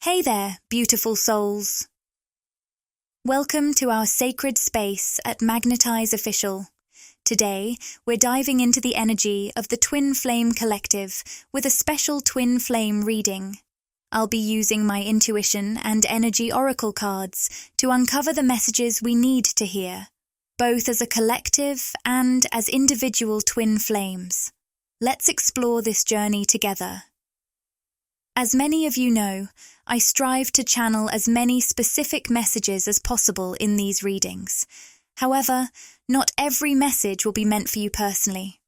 Hey there, beautiful souls. Welcome to our sacred space at Magnetize Official. Today, we're diving into the energy of the Twin Flame Collective with a special Twin Flame reading. I'll be using my intuition and energy oracle cards to uncover the messages we need to hear, both as a collective and as individual twin flames. Let's explore this journey together. As many of you know, I strive to channel as many specific messages as possible in these readings. However, not every message will be meant for you personally.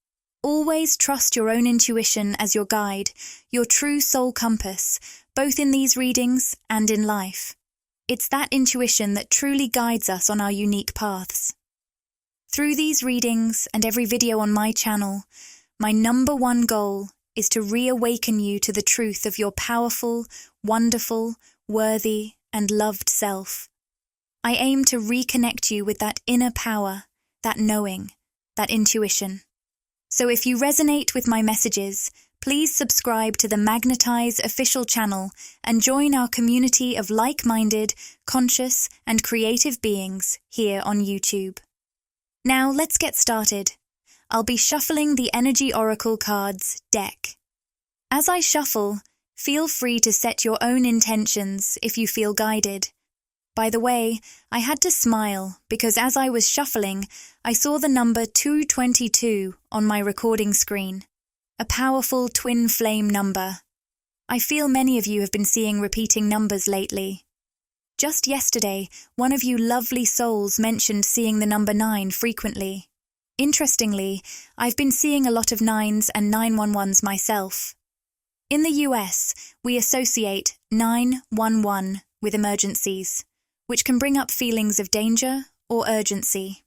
Always trust your own intuition as your guide, your true soul compass, both in these readings and in life. It's that intuition that truly guides us on our unique paths. Through these readings and every video on my channel, my number one goal is to reawaken you to the truth of your powerful, wonderful, worthy, and loved self. I aim to reconnect you with that inner power, that knowing, that intuition. So if you resonate with my messages, please subscribe to the Magnetize Official channel and join our community of like-minded, conscious, and creative beings here on YouTube. Now let's get started. I'll be shuffling the Energy Oracle cards deck. As I shuffle, feel free to set your own intentions if you feel guided. By the way, I had to smile because as I was shuffling, I saw the number 222 on my recording screen, a powerful twin flame number. I feel many of you have been seeing repeating numbers lately. Just yesterday, one of you lovely souls mentioned seeing the number 9 frequently. Interestingly, I've been seeing a lot of 9s and 911s myself. In the US, we associate 911 with emergencies, which can bring up feelings of danger or urgency.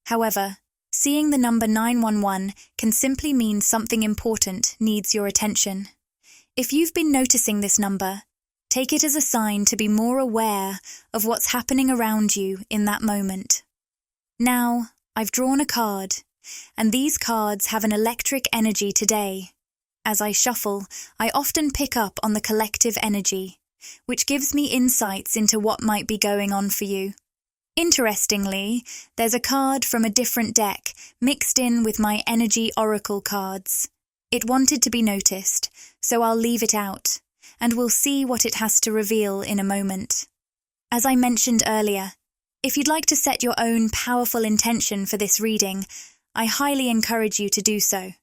However, seeing the number 911 can simply mean something important needs your attention. If you've been noticing this number, take it as a sign to be more aware of what's happening around you in that moment. Now, I've drawn a card, and these cards have an electric energy today. As I shuffle, I often pick up on the collective energy, which gives me insights into what might be going on for you. Interestingly, there's a card from a different deck mixed in with my energy oracle cards. It wanted to be noticed, so I'll leave it out, and we'll see what it has to reveal in a moment. As I mentioned earlier, if you'd like to set your own powerful intention for this reading, I highly encourage you to do so.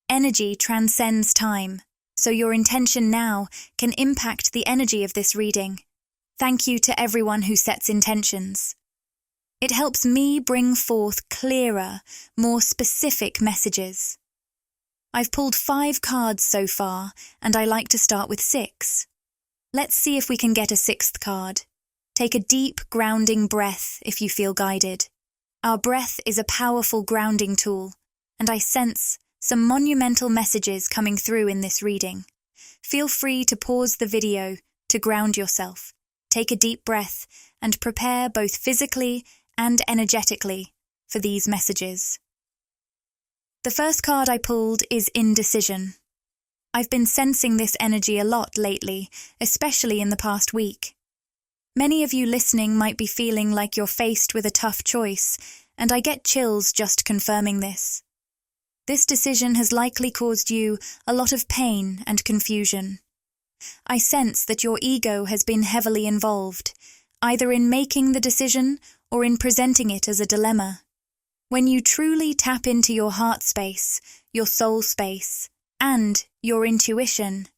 Energy transcends time, so your intention now can impact the energy of this reading. Thank you to everyone who sets intentions. It helps me bring forth clearer, more specific messages. I've pulled 5 cards so far, and I like to start with 6. Let's see if we can get a 6th card. Take a deep, grounding breath if you feel guided. Our breath is a powerful grounding tool, and I sense some monumental messages coming through in this reading. Feel free to pause the video to ground yourself, take a deep breath, and prepare both physically and energetically for these messages. The first card I pulled is Indecision. I've been sensing this energy a lot lately, especially in the past week. Many of you listening might be feeling like you're faced with a tough choice, and I get chills just confirming this. This decision has likely caused you a lot of pain and confusion. I sense that your ego has been heavily involved, either in making the decision or in presenting it as a dilemma. When you truly tap into your heart space, your soul space, and your intuition,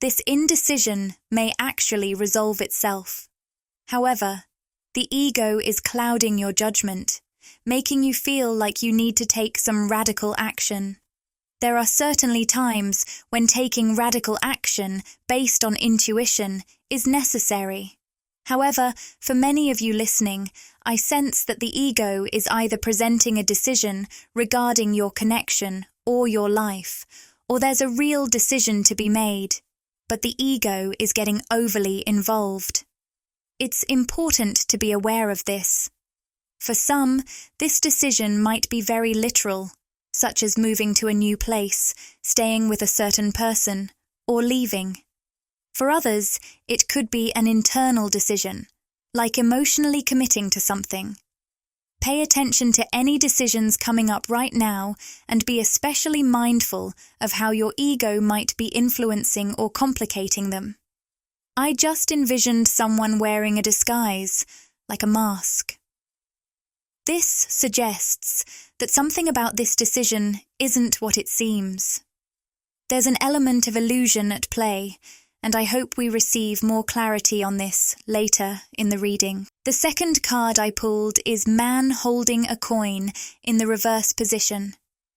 this indecision may actually resolve itself. However, the ego is clouding your judgment, making you feel like you need to take some radical action. There are certainly times when taking radical action based on intuition is necessary. However, for many of you listening, I sense that the ego is either presenting a decision regarding your connection or your life, or there's a real decision to be made, but the ego is getting overly involved. It's important to be aware of this. For some, this decision might be very literal, such as moving to a new place, staying with a certain person, or leaving. For others, it could be an internal decision, like emotionally committing to something. Pay attention to any decisions coming up right now and be especially mindful of how your ego might be influencing or complicating them. I just envisioned someone wearing a disguise, like a mask. This suggests that something about this decision isn't what it seems. There's an element of illusion at play, and I hope we receive more clarity on this later in the reading. The second card I pulled is Man Holding a Coin in the reverse position.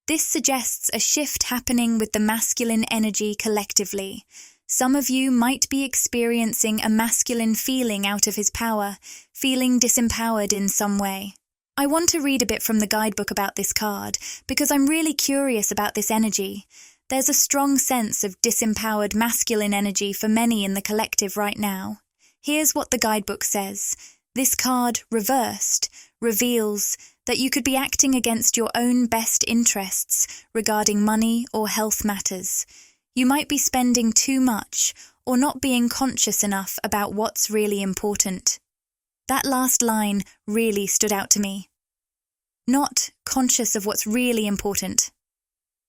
This suggests a shift happening with the masculine energy collectively. Some of you might be experiencing a masculine feeling out of his power, feeling disempowered in some way. I want to read a bit from the guidebook about this card because I'm really curious about this energy. There's a strong sense of disempowered masculine energy for many in the collective right now. Here's what the guidebook says. This card, reversed, reveals that you could be acting against your own best interests regarding money or health matters. You might be spending too much or not being conscious enough about what's really important. That last line really stood out to me. Not conscious of what's really important.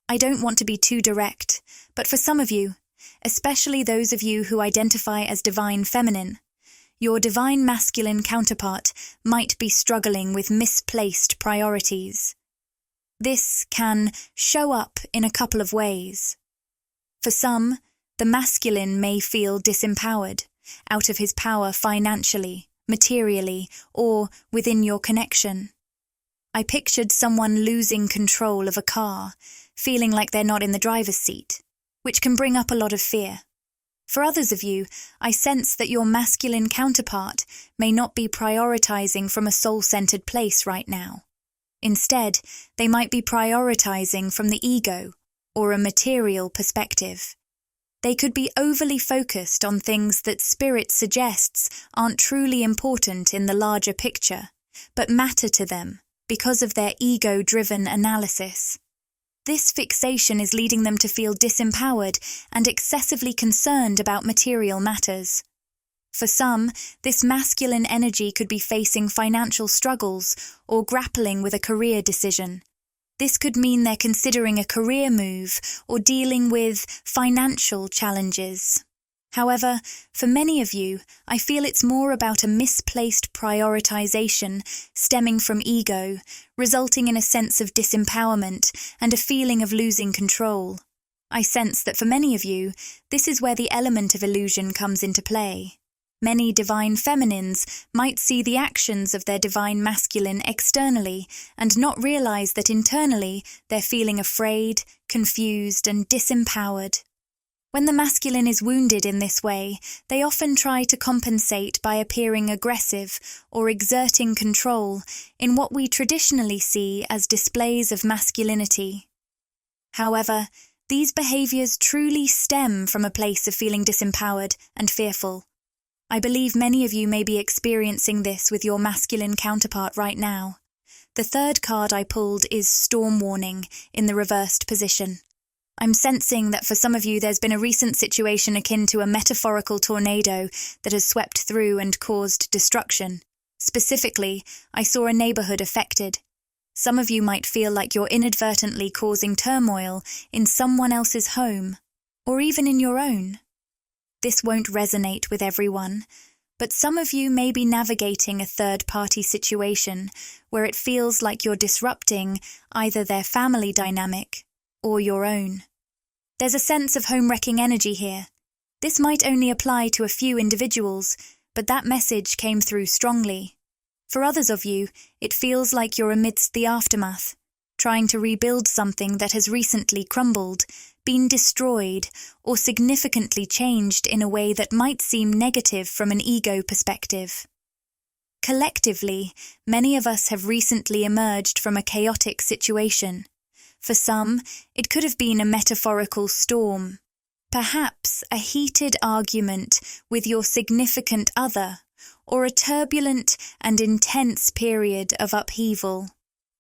I don't want to be too direct, but for some of you, especially those of you who identify as divine feminine, your divine masculine counterpart might be struggling with misplaced priorities. This can show up in a couple of ways. For some, the masculine may feel disempowered, out of his power financially, materially, or within your connection. I pictured someone losing control of a car, feeling like they're not in the driver's seat, which can bring up a lot of fear. For others of you, I sense that your masculine counterpart may not be prioritizing from a soul-centered place right now. Instead, they might be prioritizing from the ego or a material perspective. They could be overly focused on things that spirit suggests aren't truly important in the larger picture, but matter to them because of their ego-driven analysis. This fixation is leading them to feel disempowered and excessively concerned about material matters. For some, this masculine energy could be facing financial struggles or grappling with a career decision. This could mean they're considering a career move or dealing with financial challenges. However, for many of you, I feel it's more about a misplaced prioritization stemming from ego, resulting in a sense of disempowerment and a feeling of losing control. I sense that for many of you, this is where the element of illusion comes into play. Many divine feminines might see the actions of their divine masculine externally and not realize that internally they're feeling afraid, confused, and disempowered. When the masculine is wounded in this way, they often try to compensate by appearing aggressive or exerting control in what we traditionally see as displays of masculinity. However, these behaviors truly stem from a place of feeling disempowered and fearful. I believe many of you may be experiencing this with your masculine counterpart right now. The third card I pulled is Storm Warning in the reversed position. I'm sensing that for some of you there's been a recent situation akin to a metaphorical tornado that has swept through and caused destruction. Specifically, I saw a neighborhood affected. Some of you might feel like you're inadvertently causing turmoil in someone else's home, or even in your own. This won't resonate with everyone, but some of you may be navigating a third-party situation where it feels like you're disrupting either their family dynamic or your own. There's a sense of home-wrecking energy here. This might only apply to a few individuals, but that message came through strongly. For others of you, it feels like you're amidst the aftermath, trying to rebuild something that has recently crumbled, been destroyed, or significantly changed in a way that might seem negative from an ego perspective. Collectively, many of us have recently emerged from a chaotic situation. For some, it could have been a metaphorical storm, perhaps a heated argument with your significant other, or a turbulent and intense period of upheaval.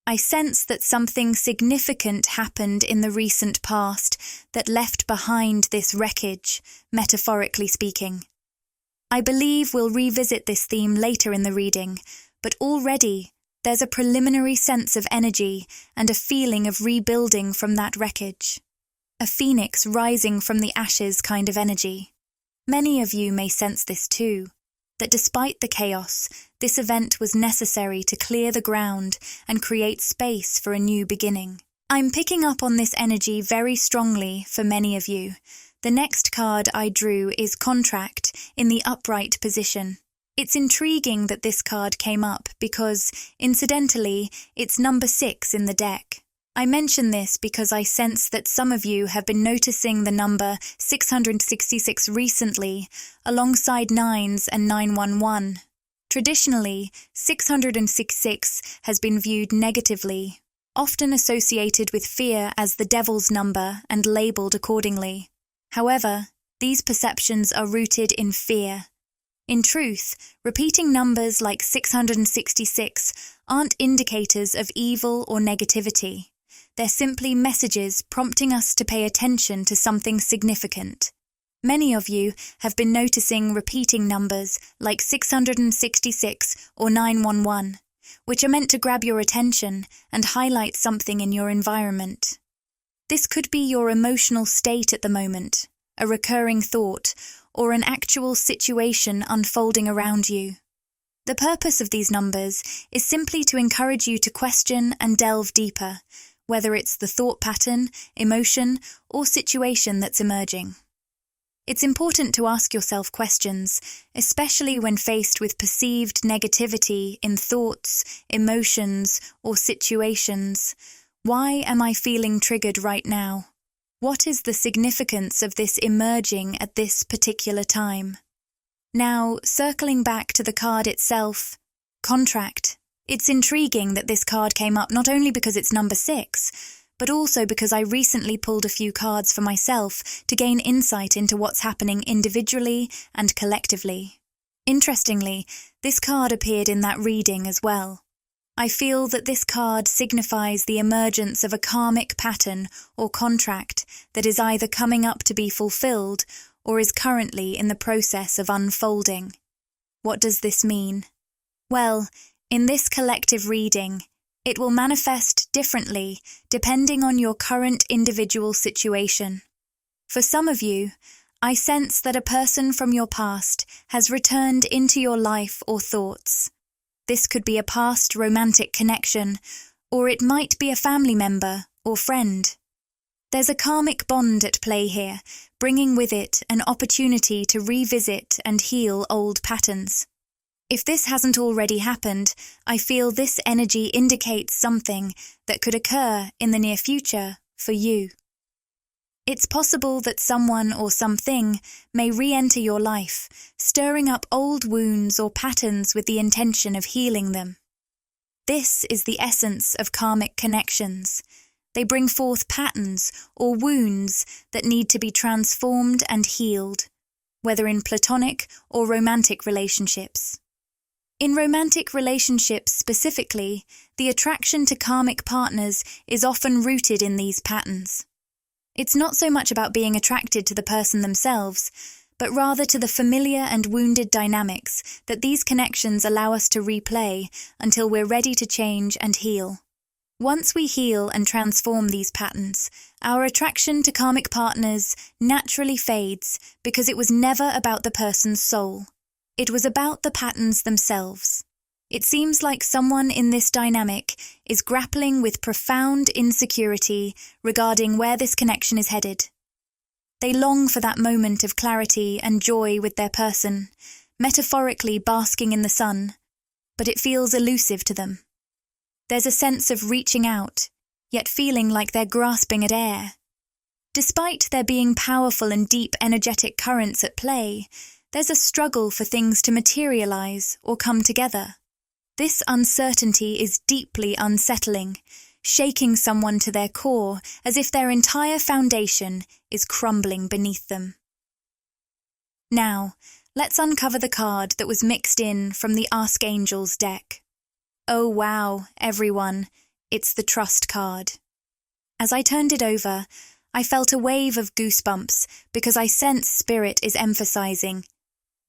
I sense that something significant happened in the recent past that left behind this wreckage, metaphorically speaking. I believe we'll revisit this theme later in the reading, but already there's a preliminary sense of energy and a feeling of rebuilding from that wreckage. A phoenix rising from the ashes kind of energy. Many of you may sense this too, that despite the chaos, this event was necessary to clear the ground and create space for a new beginning. I'm picking up on this energy very strongly for many of you. The next card I drew is Contract in the upright position. It's intriguing that this card came up because, incidentally, it's number 6 in the deck. I mention this because I sense that some of you have been noticing the number 666 recently, alongside 9s and 911. Traditionally, 666 has been viewed negatively, often associated with fear as the devil's number and labelled accordingly. However, these perceptions are rooted in fear. In truth, repeating numbers like 666 aren't indicators of evil or negativity. They're simply messages prompting us to pay attention to something significant. Many of you have been noticing repeating numbers like 666 or 911, which are meant to grab your attention and highlight something in your environment. This could be your emotional state at the moment, a recurring thought, or an actual situation unfolding around you. The purpose of these numbers is simply to encourage you to question and delve deeper, whether it's the thought pattern, emotion, or situation that's emerging. It's important to ask yourself questions, especially when faced with perceived negativity in thoughts, emotions, or situations. Why am I feeling triggered right now? What is the significance of this emerging at this particular time? Now, circling back to the card itself, Contract. It's intriguing that this card came up not only because it's number 6, but also because I recently pulled a few cards for myself to gain insight into what's happening individually and collectively. Interestingly, this card appeared in that reading as well. I feel that this card signifies the emergence of a karmic pattern or contract that is either coming up to be fulfilled or is currently in the process of unfolding. What does this mean? Well, in this collective reading, it will manifest differently depending on your current individual situation. For some of you, I sense that a person from your past has returned into your life or thoughts. This could be a past romantic connection, or it might be a family member or friend. There's a karmic bond at play here, bringing with it an opportunity to revisit and heal old patterns. If this hasn't already happened, I feel this energy indicates something that could occur in the near future for you. It's possible that someone or something may re-enter your life, stirring up old wounds or patterns with the intention of healing them. This is the essence of karmic connections. They bring forth patterns or wounds that need to be transformed and healed, whether in platonic or romantic relationships. In romantic relationships specifically, the attraction to karmic partners is often rooted in these patterns. It's not so much about being attracted to the person themselves, but rather to the familiar and wounded dynamics that these connections allow us to replay until we're ready to change and heal. Once we heal and transform these patterns, our attraction to karmic partners naturally fades because it was never about the person's soul. It was about the patterns themselves. It seems like someone in this dynamic is grappling with profound insecurity regarding where this connection is headed. They long for that moment of clarity and joy with their person, metaphorically basking in the sun, but it feels elusive to them. There's a sense of reaching out, yet feeling like they're grasping at air. Despite there being powerful and deep energetic currents at play, there's a struggle for things to materialize or come together. This uncertainty is deeply unsettling, shaking someone to their core as if their entire foundation is crumbling beneath them. Now, let's uncover the card that was mixed in from the Archangel's deck. Oh wow, everyone, it's the Trust card. As I turned it over, I felt a wave of goosebumps because I sense Spirit is emphasizing,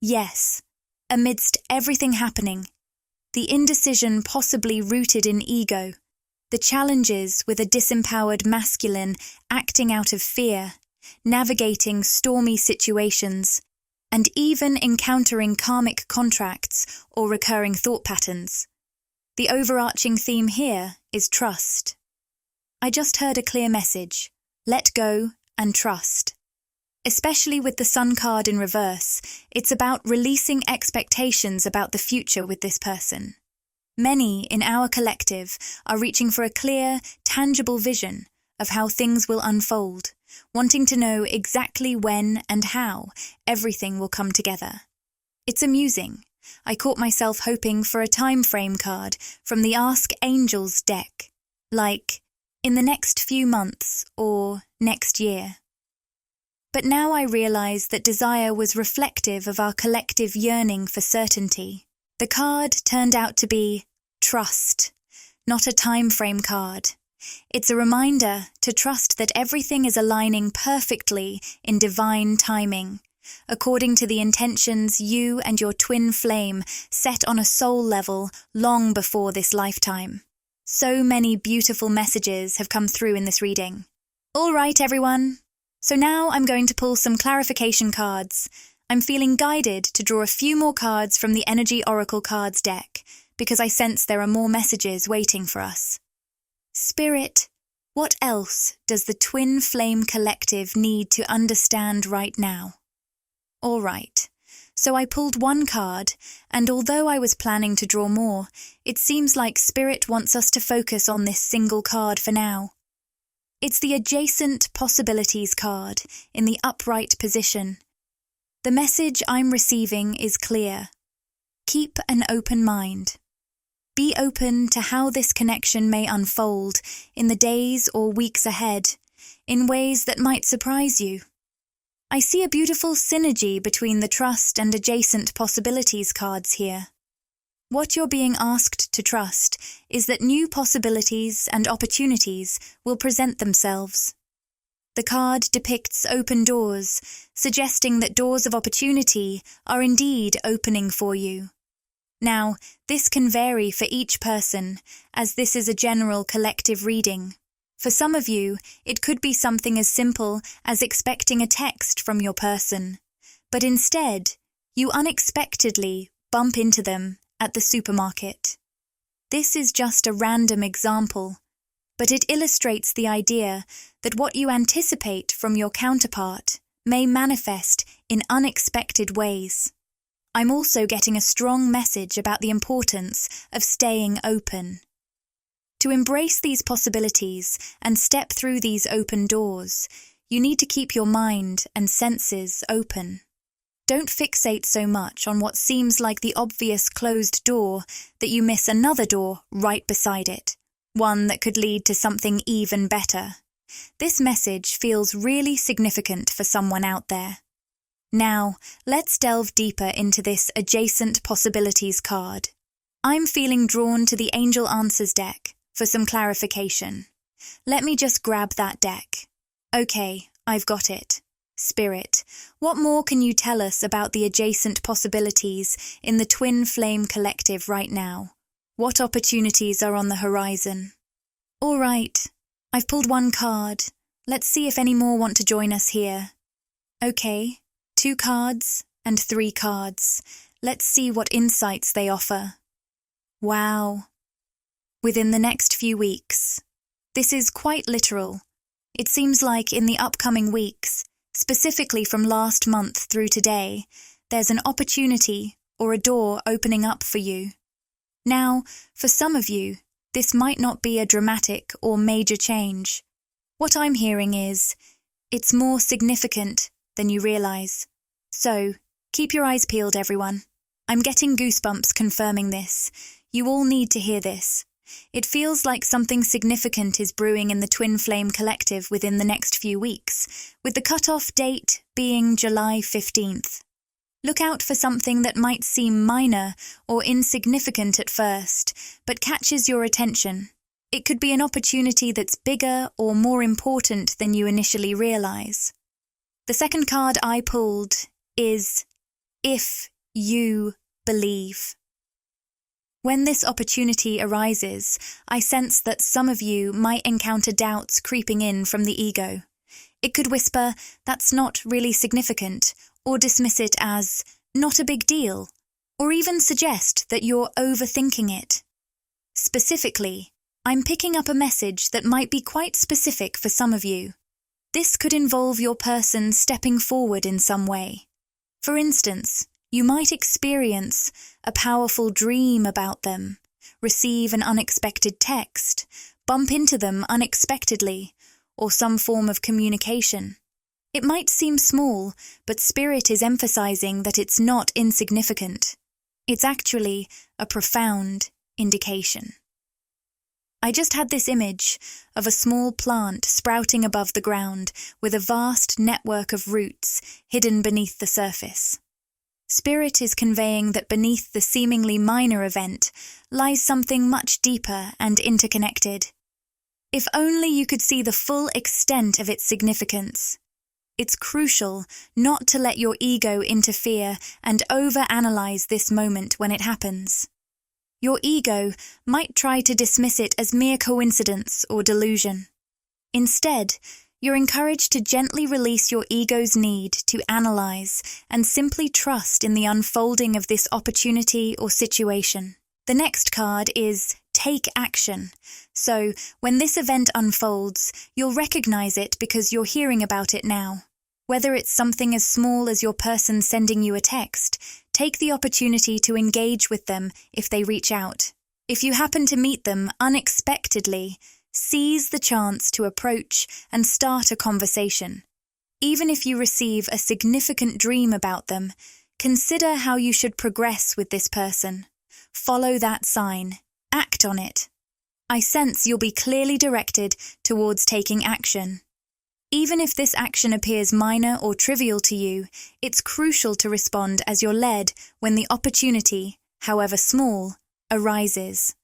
yes, amidst everything happening, the indecision possibly rooted in ego, the challenges with a disempowered masculine acting out of fear, navigating stormy situations, and even encountering karmic contracts or recurring thought patterns. The overarching theme here is trust. I just heard a clear message: let go and trust. Especially with the Sun card in reverse, it's about releasing expectations about the future with this person. Many in our collective are reaching for a clear, tangible vision of how things will unfold, wanting to know exactly when and how everything will come together. It's amusing. I caught myself hoping for a time frame card from the Ask Angels deck, like, in the next few months or next year. But now I realize that desire was reflective of our collective yearning for certainty. The card turned out to be trust, not a time frame card. It's a reminder to trust that everything is aligning perfectly in divine timing, according to the intentions you and your twin flame set on a soul level long before this lifetime. So many beautiful messages have come through in this reading. All right, everyone. So now I'm going to pull some clarification cards. I'm feeling guided to draw a few more cards from the Energy Oracle cards deck, because I sense there are more messages waiting for us. Spirit, what else does the Twin Flame Collective need to understand right now? All right, so I pulled one card, and although I was planning to draw more, it seems like Spirit wants us to focus on this single card for now. It's the Adjacent Possibilities card in the upright position. The message I'm receiving is clear. Keep an open mind. Be open to how this connection may unfold in the days or weeks ahead, in ways that might surprise you. I see a beautiful synergy between the Trust and Adjacent Possibilities cards here. What you're being asked to trust is that new possibilities and opportunities will present themselves. The card depicts open doors, suggesting that doors of opportunity are indeed opening for you. Now, this can vary for each person, as this is a general collective reading. For some of you, it could be something as simple as expecting a text from your person, but instead, you unexpectedly bump into them at the supermarket. This is just a random example, but it illustrates the idea that what you anticipate from your counterpart may manifest in unexpected ways. I'm also getting a strong message about the importance of staying open. To embrace these possibilities and step through these open doors, you need to keep your mind and senses open. Don't fixate so much on what seems like the obvious closed door that you miss another door right beside it, one that could lead to something even better. This message feels really significant for someone out there. Now, let's delve deeper into this Adjacent Possibilities card. I'm feeling drawn to the Angel Answers deck for some clarification. Let me just grab that deck. Okay, I've got it. Spirit, what more can you tell us about the adjacent possibilities in the Twin Flame Collective right now? What opportunities are on the horizon? All right, I've pulled one card. Let's see if any more want to join us here. Okay, 2 cards and 3 cards. Let's see what insights they offer. Wow. Within the next few weeks. This is quite literal. It seems like in the upcoming weeks, specifically from last month through today, there's an opportunity or a door opening up for you. Now, for some of you, this might not be a dramatic or major change. What I'm hearing is, it's more significant than you realize. So, keep your eyes peeled, everyone. I'm getting goosebumps confirming this. You all need to hear this. It feels like something significant is brewing in the Twin Flame Collective within the next few weeks, with the cutoff date being July 15th. Look out for something that might seem minor or insignificant at first, but catches your attention. It could be an opportunity that's bigger or more important than you initially realize. The second card I pulled is If You Believe. When this opportunity arises, I sense that some of you might encounter doubts creeping in from the ego. It could whisper, "That's not really significant," or dismiss it as "not a big deal," or even suggest that you're overthinking it. Specifically, I'm picking up a message that might be quite specific for some of you. This could involve your person stepping forward in some way. For instance, you might experience a powerful dream about them, receive an unexpected text, bump into them unexpectedly, or some form of communication. It might seem small, but Spirit is emphasizing that it's not insignificant. It's actually a profound indication. I just had this image of a small plant sprouting above the ground with a vast network of roots hidden beneath the surface. Spirit is conveying that beneath the seemingly minor event lies something much deeper and interconnected. If only you could see the full extent of its significance. It's crucial not to let your ego interfere and overanalyze this moment when it happens. Your ego might try to dismiss it as mere coincidence or delusion. Instead, you're encouraged to gently release your ego's need to analyze and simply trust in the unfolding of this opportunity or situation. The next card is Take Action. So, when this event unfolds, you'll recognize it because you're hearing about it now. Whether it's something as small as your person sending you a text, take the opportunity to engage with them if they reach out. If you happen to meet them unexpectedly, seize the chance to approach and start a conversation. Even if you receive a significant dream about them, consider how you should progress with this person. Follow that sign. Act on it. I sense you'll be clearly directed towards taking action. Even if this action appears minor or trivial to you, it's crucial to respond as you're led when the opportunity, however small, arises.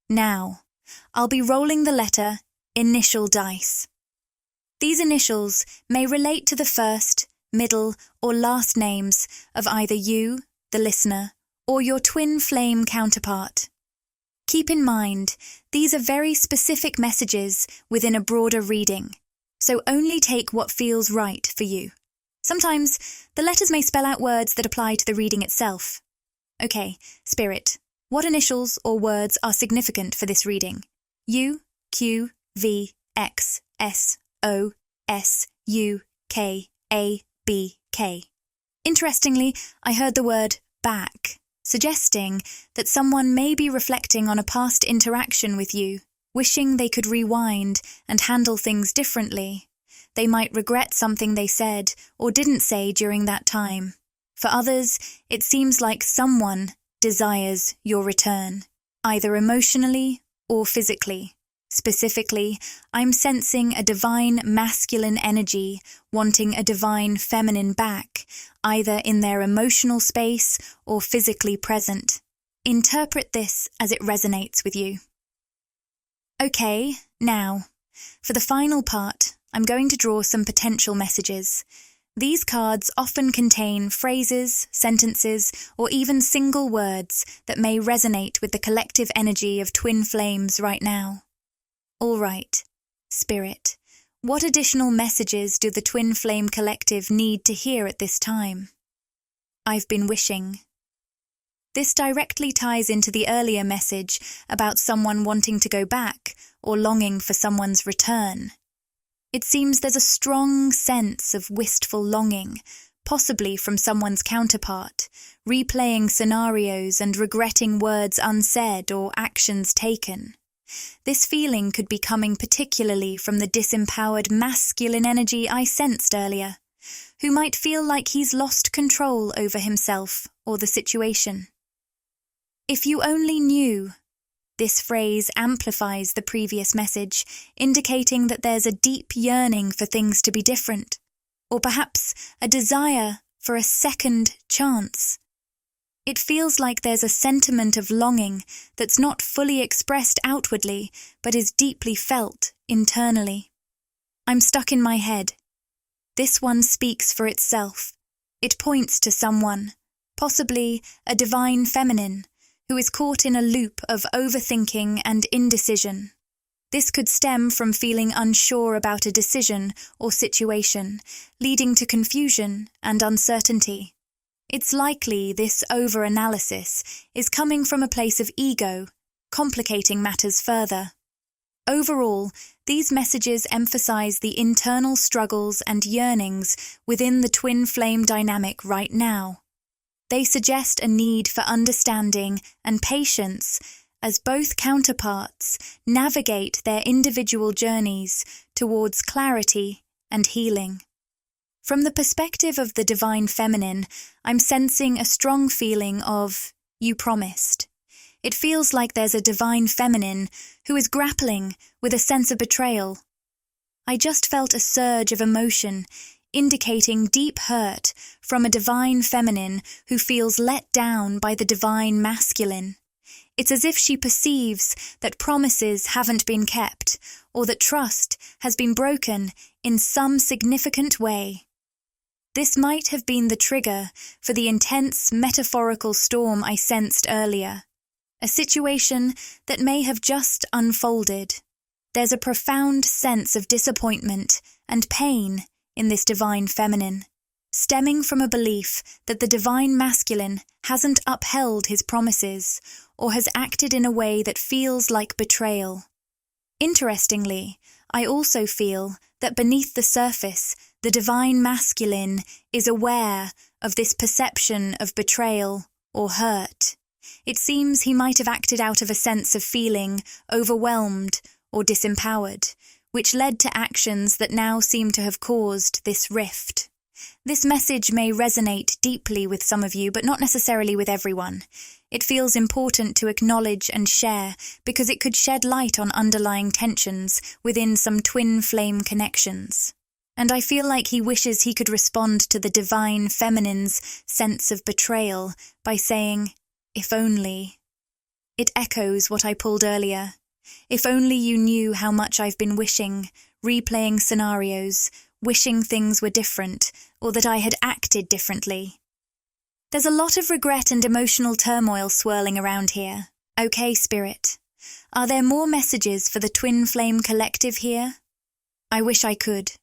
Now, I'll be rolling the letter initial dice. These initials may relate to the first, middle, or last names of either you, the listener, or your twin flame counterpart. Keep in mind, these are very specific messages within a broader reading, so only take what feels right for you. Sometimes, the letters may spell out words that apply to the reading itself. Okay, Spirit, what initials or words are significant for this reading? U, Q, V, X, S, O, S, U, K, A, B, K. Interestingly, I heard the word back, suggesting that someone may be reflecting on a past interaction with you, wishing they could rewind and handle things differently. They might regret something they said or didn't say during that time. For others, it seems like someone desires your return, either emotionally or physically. Specifically, I'm sensing a divine masculine energy wanting a divine feminine back, either in their emotional space or physically present. Interpret this as it resonates with you. Okay, now, for the final part, I'm going to draw some potential messages. These cards often contain phrases, sentences, or even single words that may resonate with the collective energy of twin flames right now. All right, Spirit, what additional messages do the Twin Flame Collective need to hear at this time? I've been wishing. This directly ties into the earlier message about someone wanting to go back or longing for someone's return. It seems there's a strong sense of wistful longing, possibly from someone's counterpart, replaying scenarios and regretting words unsaid or actions taken. This feeling could be coming particularly from the disempowered masculine energy I sensed earlier, who might feel like he's lost control over himself or the situation. If you only knew, this phrase amplifies the previous message, indicating that there's a deep yearning for things to be different, or perhaps a desire for a second chance. It feels like there's a sentiment of longing that's not fully expressed outwardly, but is deeply felt internally. I'm stuck in my head. This one speaks for itself. It points to someone, possibly a divine feminine, who is caught in a loop of overthinking and indecision. This could stem from feeling unsure about a decision or situation, leading to confusion and uncertainty. It's likely this over-analysis is coming from a place of ego, complicating matters further. Overall, these messages emphasize the internal struggles and yearnings within the twin flame dynamic right now. They suggest a need for understanding and patience as both counterparts navigate their individual journeys towards clarity and healing. From the perspective of the divine feminine, I'm sensing a strong feeling of, you promised. It feels like there's a divine feminine who is grappling with a sense of betrayal. I just felt a surge of emotion, indicating deep hurt from a divine feminine who feels let down by the divine masculine. It's as if she perceives that promises haven't been kept, or that trust has been broken in some significant way. This might have been the trigger for the intense metaphorical storm I sensed earlier, a situation that may have just unfolded. There's a profound sense of disappointment and pain in this divine feminine, stemming from a belief that the divine masculine hasn't upheld his promises or has acted in a way that feels like betrayal. Interestingly, I also feel that beneath the surface, the divine masculine is aware of this perception of betrayal or hurt. It seems he might have acted out of a sense of feeling overwhelmed or disempowered, which led to actions that now seem to have caused this rift. This message may resonate deeply with some of you, but not necessarily with everyone. It feels important to acknowledge and share because it could shed light on underlying tensions within some twin flame connections. And I feel like he wishes he could respond to the divine feminine's sense of betrayal by saying, if only. It echoes what I pulled earlier. If only you knew how much I've been wishing, replaying scenarios, wishing things were different, or that I had acted differently. There's a lot of regret and emotional turmoil swirling around here. Okay, Spirit. Are there more messages for the twin flame collective here? I wish I could.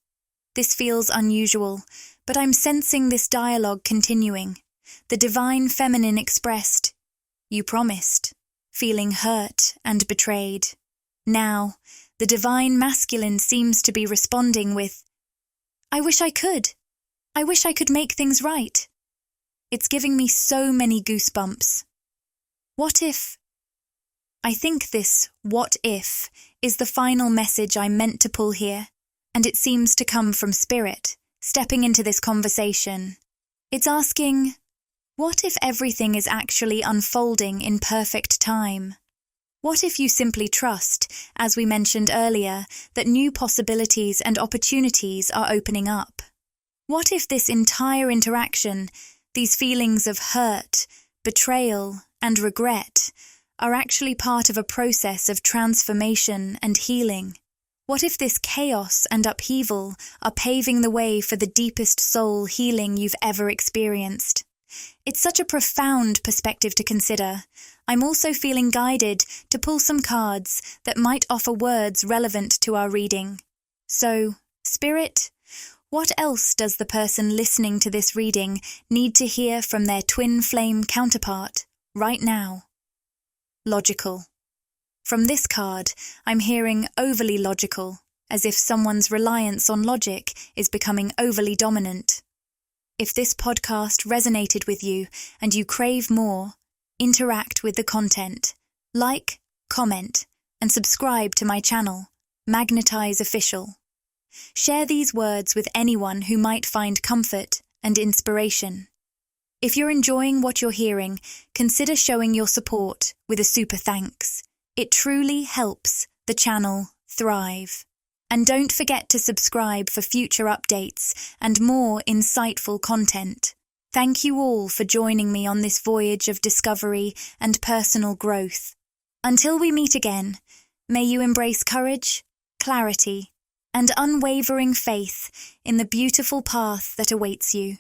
This feels unusual, but I'm sensing this dialogue continuing. The divine feminine expressed, you promised, feeling hurt and betrayed. Now, the divine masculine seems to be responding with, I wish I could. I wish I could make things right. It's giving me so many goosebumps. What if? I think this what if is the final message I meant to pull here, and it seems to come from Spirit, stepping into this conversation. It's asking, what if everything is actually unfolding in perfect time? What if you simply trust, as we mentioned earlier, that new possibilities and opportunities are opening up? What if this entire interaction, these feelings of hurt, betrayal, and regret, are actually part of a process of transformation and healing? What if this chaos and upheaval are paving the way for the deepest soul healing you've ever experienced? It's such a profound perspective to consider. I'm also feeling guided to pull some cards that might offer words relevant to our reading. So, Spirit, what else does the person listening to this reading need to hear from their twin flame counterpart right now? Logical. From this card, I'm hearing overly logical, as if someone's reliance on logic is becoming overly dominant. If this podcast resonated with you and you crave more, interact with the content, like, comment, and subscribe to my channel, Magnetize Official. Share these words with anyone who might find comfort and inspiration. If you're enjoying what you're hearing, consider showing your support with a super thanks. It truly helps the channel thrive. And don't forget to subscribe for future updates and more insightful content. Thank you all for joining me on this voyage of discovery and personal growth. Until we meet again, may you embrace courage, clarity, and unwavering faith in the beautiful path that awaits you.